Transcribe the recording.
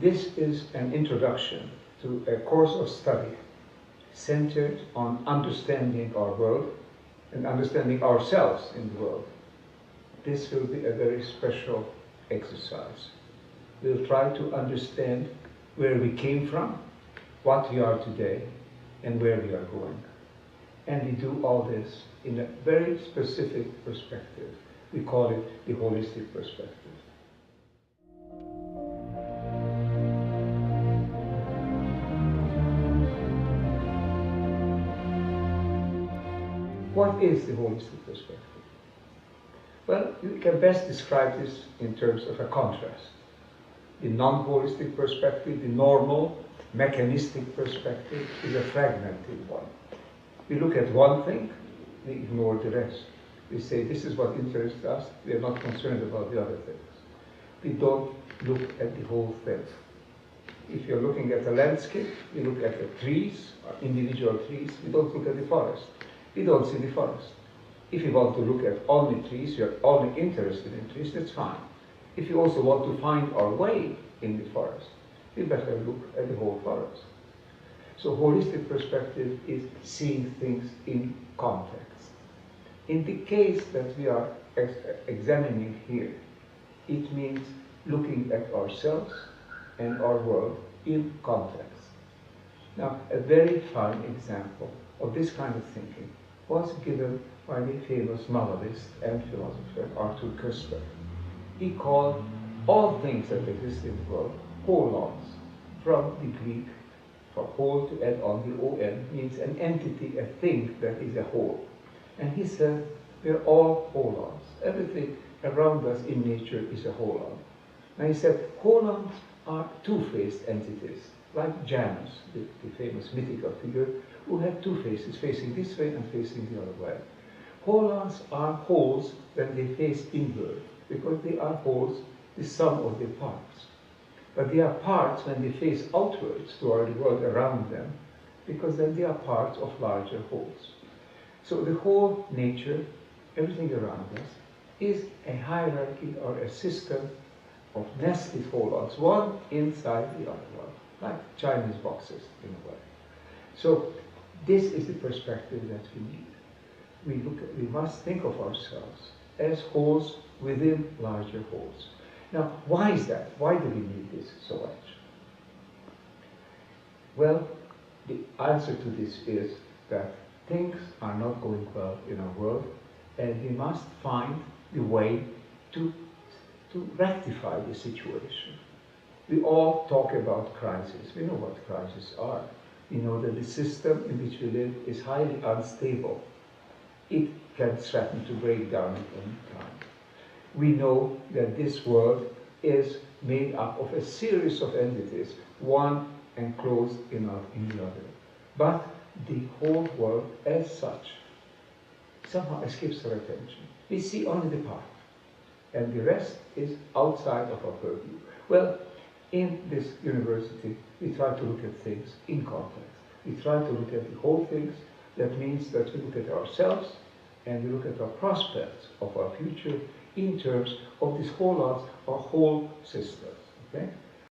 This is an introduction to a course of study centered on understanding our world and understanding ourselves in the world. This will be a very special exercise. We'll try to understand where we came from, what we are today, and where we are going. And we do all this in a very specific perspective. We call it the holistic perspective. What is the holistic perspective? Well, you can best describe this in terms of a contrast. The non-holistic perspective, the normal, mechanistic perspective, is a fragmented one. We look at one thing, we ignore the rest. We say, this is what interests us, we are not concerned about the other things. We don't look at the whole thing. If you're looking at a landscape, you look at the trees, or individual trees, we don't look at the forest. We don't see the forest. If you want to look at only trees, you're only interested in trees, that's fine. If you also want to find our way in the forest, we better look at the whole forest. So holistic perspective is seeing things in context. In the case that we are examining here, it means looking at ourselves and our world in context. Now, a very fine example of this kind of thinking was given by the famous novelist and philosopher Arthur Koestler. He called all things that exist in the world holons, from the Greek, for whole to add on the on means an entity, a thing that is a whole. And he said, we're all holons. Everything around us in nature is a holon. And he said, holons are two-faced entities, like Janus, the famous mythical figure, who had two faces, facing this way and facing the other way. Holons are wholes when they face inward, because they are wholes, the sum of their parts. But they are parts when they face outwards toward the world around them, because then they are parts of larger wholes. So the whole nature, everything around us, is a hierarchy or a system of nested holons, one inside the other one, like Chinese boxes in a way. So this is the perspective that we need. We must think of ourselves as wholes within larger wholes. Now, why is that? Why do we need this so much? Well, the answer to this is that things are not going well in our world, and we must find the way to rectify the situation. We all talk about crises. We know what crises are. We know that the system in which we live is highly unstable. It can threaten to break down at any time. We know that this world is made up of a series of entities, one enclosed in the other. But the whole world as such somehow escapes our attention. We see only the part, and the rest is outside of our purview. Well, in this university, we try to look at things in context. We try to look at the whole things. That means that we look at ourselves and we look at our prospects of our future in terms of these whole lots or whole systems. Okay?